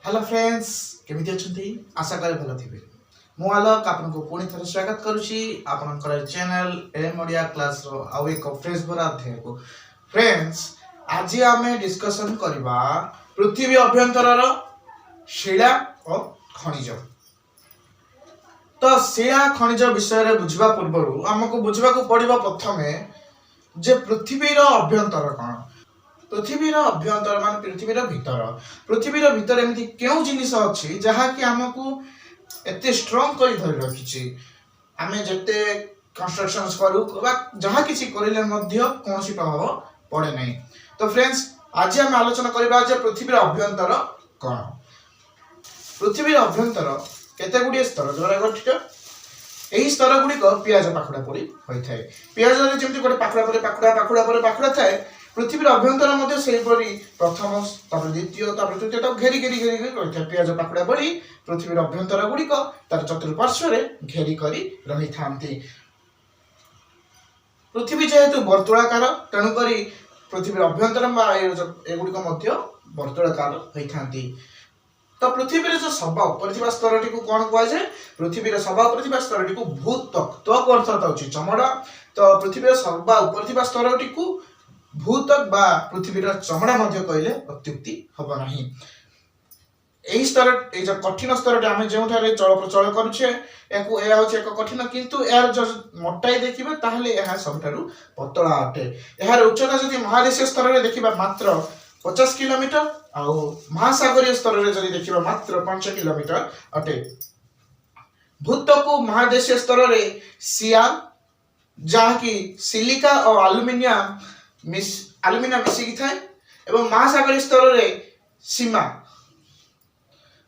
Hello friends केमिति अछंती आशा करे भलो थिबे मु आलोक आपनको पुणी थरे स्वागत करूची आपनकर चैनल एम ओडिया क्लास रो आउ एक फ्रेश भरा अध्याय को फ्रेंड्स आज आमे डिस्कशन करबा पृथ्वी अभ्यंतर रो शिला और खनिज। तो शिला खनिज विषय रे बुझबा पूर्वरु हमको बुझबा को पड़िबा प्रथमे जे पृथ्वी रो अभ्यंतर कोन। पृथ्वीर अभ्यंतर मान पृथ्वीर भीतर एमती क्यों जिनिस अच्छी जहाँ कि आमको एते स्ट्रॉन्ग कर धरी रखी आमे जते कंस्ट्रक्शंस करू जहाँ किसी करिले मध्य कौन प्रभाव पड़े नहीं। तो फ्रेंड्स आज आम आलोचना करबा जे पृथ्वीर अभ्यंतर कौन। पृथ्वीर अभ्यंतर केते गुडी स्तर द्वारा गठित। एही स्तर गुडी को पियाज पाखुडा पड़ी होई थाए। पियाज रे जेमति गोटे पाखुडा परे पाखुडा पाखुडा परे पाखुडा थाए पृथ्वीर अभ्यंतर मध्य सेहीपरि प्रथम तापर द्वितीय तापर तृतीय तक घेरी घेरी घेरी घेरी रही पियाज पाखुडा पड़ी पृथ्वीर अभ्यंतर गुड़िक तार चतुर्पार्श्व घेरी करी रही थांती। पृथ्वी जेहेतु वर्तुलाकार तेणुक पृथ्वीर अभ्यंतर एगुड़िक मध्य वर्तुलाकार होई थांती। तो पृथ्वी जो सभा उपर स्तर टी कौन कहुए पृथ्वी सभा उपर स्तर टी भूतक त्वक अर्थात होची चमड़ा। तो पृथ्वी सभा उपर स्तर टी भूतक बा पृथ्वीर चमड़ा मध्य कहले अत्युक्ति हब नाही। एही स्तर ए जो कठिन स्तर आमे जेउठारे चल प्रचल करूछे एको ए होचे एक कठिन किंतु यार जो मोटाई देखिबा ताहले एहा सबठारु पतला अटे। एहार उच्चता जदि महादेशीय स्तर रे देखिबा मात्र 50 किलोमीटर आउ महासागरीय स्तर रे जदि देखिबा मात्र 5 किलोमीटर अटे। भूतक को महादेशीय स्तर रे सियाल जहाँ की सिलिका और एल्युमिनियम मिसिकी थाए एवं महासागरीय स्तर रे सीमा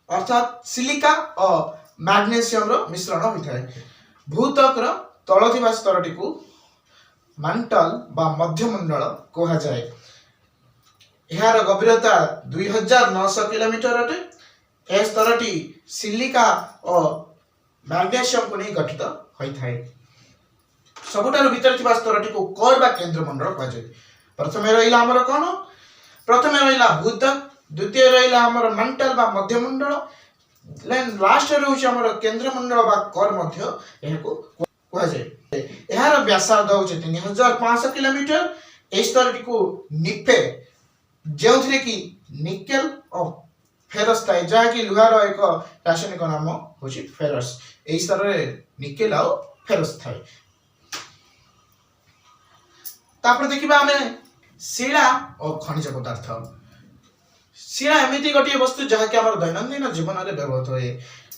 अर्थात सिलिका और मैग्नेशियम रो मिश्रण होता है। भूतक रो तळ थिबा स्तरटी को मंटल बा मध्यमंडल कहा जाए। यार गभीरता 2900 किलोमीटर अटे। ए स्तरटी सिलिका और मैग्नेशियम को नहीं गठित होता है। सबुठारु भीतर थिबा स्तरटी को कोर बा केंद्र मंडल कहा जाए। प्रथमे रहिला हमर कोन प्रथमे रहिला भूतक द्वितीय रहिला हमर मंडल बा मध्यमंडल लेन लास्ट रहउछ हमर केंद्र मंडल बा कोर मध्य एहको कहा जाए। एहार व्यासार्ध होछ 3500 किलोमीटर। ए स्तरटी को निफे जेउथरे की निकेल और फेरस थाए जहा की लुहार एक रासायनिक नाम होछ फेरस। ए स्तर रे निकेल और फेरस थाए। तापर देखिबा हमें शिला और खनिज पदार्थ। शिला एमिति गोटे वस्तु जहाँ कि आम दैनंदिन जीवन में व्यवहृत हुए।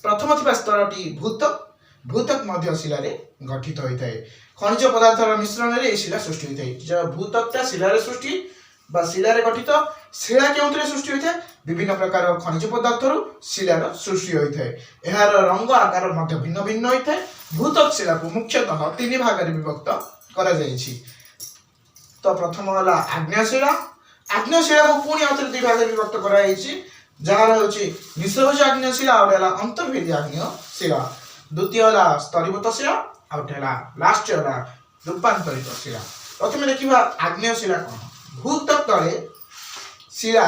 प्रथम थिबा स्तरटी भूतक भूतक मध्य शिला रे गठित होता है। खनिज पदार्थ मिश्रण रे शिला सृष्टि होता है। जब भूतकटा शिला रे सृष्टि बा शिला रे गठित शिला केउतरे सृष्टि होता है विभिन्न प्रकार खनिज पदार्थ शिलार सृष्टि होता है। एहार रंग आकार मध्य भिन्न भिन्न होता है। भूतक शिला को मुख्यतः तीन भाग में विभक्त करा जायछि। तो प्रथम वाला आग्नेयशिला। आग्नेयशिला को पुणी आउथरे दुई भाग में विभक्त करा जायछि जहार होछि निश्चलभुज आग्नेयशिला और एला अंतर्भेदी आग्नेयशिला। द्वितीय वाला स्तरीभूत शिला और एला लास्ट वाला रूपांतरित शिला। प्रथमे देखिबा आग्नेयशिला कोन। भूतक तळे शिला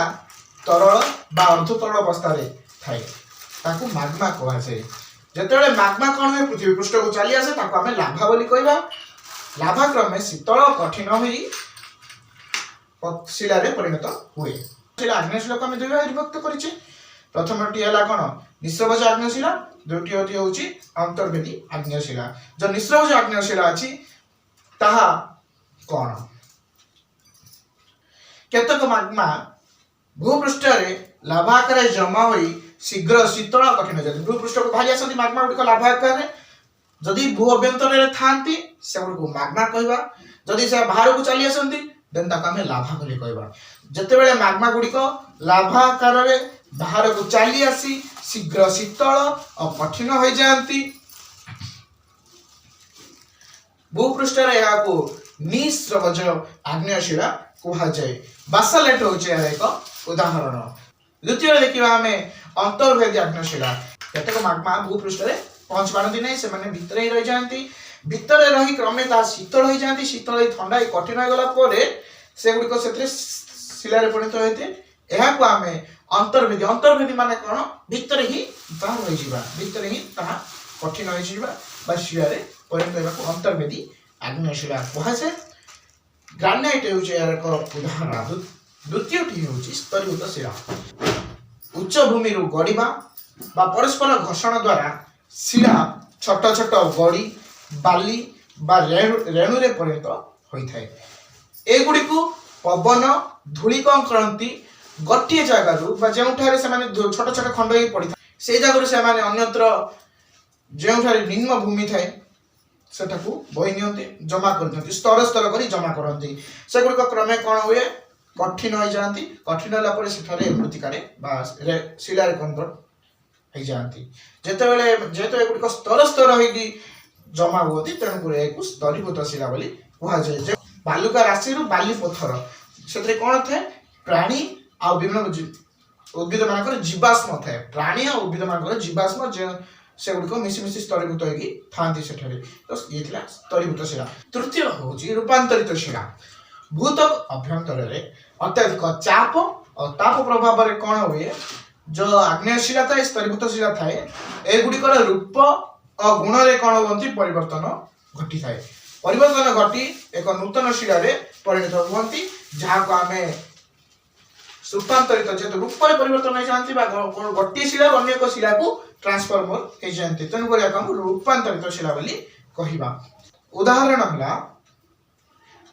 तरल बा अर्धतरल अवस्था रे थाए ताकू मैग्मा कहा जाए। जेतेबेले मैग्मा कोन में पृथ्वी पृष्ठ को चली आसे ताकू हमें लाभा बोली कहबा। लाभा क्रमे शीतल कठिन होई शिला रे परिणत हुए। शिला आग्नेयशिला को हम दुई भाग विभक्त करिछि। प्रथमटी हला कोन निश्चलभुज आग्नेयशिला द्वितीयटी होछि अंतर्भेदी आग्नेयशिला। जो निश्चलभुज आग्नेयशिला अछि ताहा कोन केतक मैग्मा भूपृष्ठ रे लाभा आकार जमा होई शीघ्र शीतल कठिन जाति भूपृष्ठ को भाई आसନ୍ତି मैग्मा गुडी को लाभा आकार रे जदि भू अभ्यंतर रे थांती से को मैग्मा कहबा। जदि से बाहर को चली आसନ୍ତି देन ताका हमें लाभा बोली कहबा। जतेबेले मैग्मा गुडी को लाभा आकार रे बाहर को चली आसी शीघ्र शीतल और कठिन हो जाती भूपृष्ठ रे या को निश्चलभुज आग्नेयशिला कहा जाए। बासाल्ट होचे एक उदाहरण। द्वितीय देखिबा हमें अंतर्भेदी आग्नेयशिला। केतक मैग्मा भूपृष्ठ रे पहुंच पारती नहीं से माने भीतर ही रह जाती। भीतर रही क्रमे ता शीतल हो जाती शीतल थंडा कठिन हो गला परे से गुडी को सेतरे शिला रे परिणत होते ଏହାକୁ ଆମେ ଅନ୍ତର୍ଭେଦୀ ଅନ୍ତର୍ଭେଦୀ ମାନେ କ'ଣ ଭିତରେ ହିଁ ତାହା ରହିଯିବା ଭିତରେ ହିଁ ତାହା କଠିନ ହୋଇଯିବା ବା ଶିଳାରେ ପରିଣତ ହେବାକୁ ଅନ୍ତର୍ଭେଦୀ ଆଗ୍ନେୟ ଶିଳା କୁହାଯାଏ। ଗ୍ରାନାଇଟ୍ ହେଉଛି ଏହାର ଏକ ଉଦାହରଣ। ଦ୍ୱିତୀୟଟି ହେଉଛି ସ୍ତରୀଭୂତ ଶିଳା। ଉଚ୍ଚ ଭୂମିରୁ ଗଡ଼ିବା ବା ପରସ୍ପର ଘର୍ଷଣ ଦ୍ୱାରା ଶିଳା ଛୋଟ ଛୋଟ ଗଡ଼ି ବାଲି ବା ରେଣୁରେ ପରିଣତ ହୋଇଥାଏ। ଏଗୁଡ଼ିକୁ ପବନ ଧୂଳି କ'ଣ କରନ୍ତି ଗୋଟିଏ ଜାଗାରୁ ବା ଯେଉଁଠାରେ ସେମାନେ ଛୋଟ ଛୋଟ ଖଣ୍ଡ ହେଇ ପଡ଼ିଥାଏ ସେଇ ଜାଗାରୁ ସେମାନେ ଅନ୍ୟତ୍ର ଯେଉଁଠାରେ ନିମ୍ନ ଭୂମି ଥାଏ ସେଠାକୁ ବୋହି ନିଅନ୍ତି ଜମା କରିଦିଅନ୍ତି ସ୍ତର ସ୍ତର କରି ଜମା କରନ୍ତି। ସେଗୁଡ଼ିକ କ୍ରମେ କ'ଣ ହୁଏ କଠିନ ହୋଇଯାଆନ୍ତି। କଠିନ ହେଲା ପରେ ସେଠାରେ ମୃତ୍ତିକାରେ ବା ଶିଳାରେ କନଭର୍ଟ ହେଇଯାଆନ୍ତି। ଯେହେତୁ ଏଗୁଡ଼ିକ ସ୍ତର ସ୍ତର ହେଇକି ଜମା ହୁଅନ୍ତି ତେଣୁକରି ଏହାକୁ ସ୍ତରୀଭୂତ ଶିଳା ବୋଲି କୁହାଯାଏ। ଯେ ବାଲୁକା ରାଶିରୁ ବାଲି ପଥର ସେଥିରେ କ'ଣ ଥାଏ ପ୍ରାଣୀ ଆଉ ବିଭିନ୍ନ ଉଦ୍ଭିଦ ମାନଙ୍କର ଜୀବାଶ୍ମ ଥାଏ। ପ୍ରାଣୀ ଆଉ ଉଦ୍ଭିଦ ମାନଙ୍କର ଜୀବାଶ୍ମ ସେଗୁଡ଼ିକ ମିଶି ସ୍ତରୀଭୂତ ହେଇକି ଥାନ୍ତି ସେଠାରେ। ତ ଇଏ ଥିଲା ସ୍ତରୀଭୂତ ଶିଳା। ତୃତୀୟ ହେଉଛି ରୂପାନ୍ତରିତ ଶିଳା। ଭୂତଳ ଅଭ୍ୟନ୍ତରରେ ଅତ୍ୟଧିକ ଚାପ ଆଉ ତାପ ପ୍ରଭାବରେ କ'ଣ ହୁଏ ଯୋଉ ଆଗ୍ନେୟ ଶିଳା ଥାଏ ସ୍ତରୀଭୂତ ଶିଳା ଥାଏ ଏଗୁଡ଼ିକର ରୂପ ଓ ଗୁଣରେ କ'ଣ ହୁଅନ୍ତି ପରିବର୍ତ୍ତନ ଘଟିଥାଏ। ପରିବର୍ତ୍ତନ ଘଟି ଏକ ନୂତନ ଶିଳାରେ ପରିଣତ ହୁଅନ୍ତି ଯାହାକୁ ଆମେ ରୂପାନ୍ତରିତ ଯେହେତୁ ରୂପରେ ପରିବର୍ତ୍ତନ ହେଇଯାଆନ୍ତି ବା ଗୋଟିଏ ଶିଳାରୁ ଅନ୍ୟ ଏକ ଶିଳାକୁ ଟ୍ରାନ୍ସଫର୍ମର ହେଇଯାଆନ୍ତି ତେଣୁକରି ଏହାକୁ ଆମେ ରୂପାନ୍ତରିତ ଶିଳା ବୋଲି କହିବା। ଉଦାହରଣ ହେଲା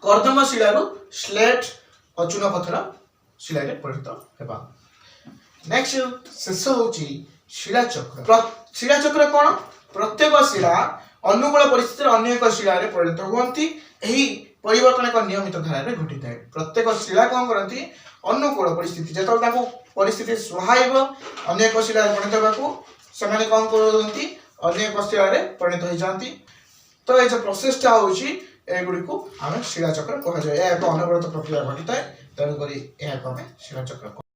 କର୍ଦ୍ଦମ ଶିଳାରୁ ସ୍ଲେଟ୍ ଓ ଚୂନପଥର ଶିଳାରେ ପରିଣତ ହେବା। ନେକ୍ସଟ ଶେଷ ହେଉଛି ଶିଳାଚକ୍ର। ଶିଳାଚକ୍ର କ'ଣ ପ୍ରତ୍ୟେକ ଶିଳା ଅନୁକୂଳ ପରିସ୍ଥିତିରେ ଅନ୍ୟ ଏକ ଶିଳାରେ ପରିଣତ ହୁଅନ୍ତି। ଏହି ପରିବର୍ତ୍ତନ ଏକ ନିୟମିତ ଧାରାରେ ଘଟିଥାଏ। ପ୍ରତ୍ୟେକ ଶିଳା କ'ଣ କରନ୍ତି ଅନୁକୂଳ ପରିସ୍ଥିତି ଯେତେବେଳେ ତାଙ୍କୁ ପରିସ୍ଥିତି ସୁହାଇବ ଅନ୍ୟ ଏକ ଶିଳାରେ ପରିଣତ ହେବାକୁ ସେମାନେ କ'ଣ କରନ୍ତି ଅନ୍ୟ ଏକ ଶିଳାରେ ପରିଣତ ହେଇଯାଆନ୍ତି। ତ ଏ ଯେଉଁ ପ୍ରୋସେସଟା ହେଉଛି ଏଗୁଡ଼ିକୁ ଆମେ ଶିଳାଚକ୍ର କୁହାଯାଏ। ଏହା ଏକ ଅନବରତ ପ୍ରକ୍ରିୟା ଘଟିଥାଏ ତେଣୁକରି ଏହାକୁ ଆମେ ଶିଳାଚକ୍ର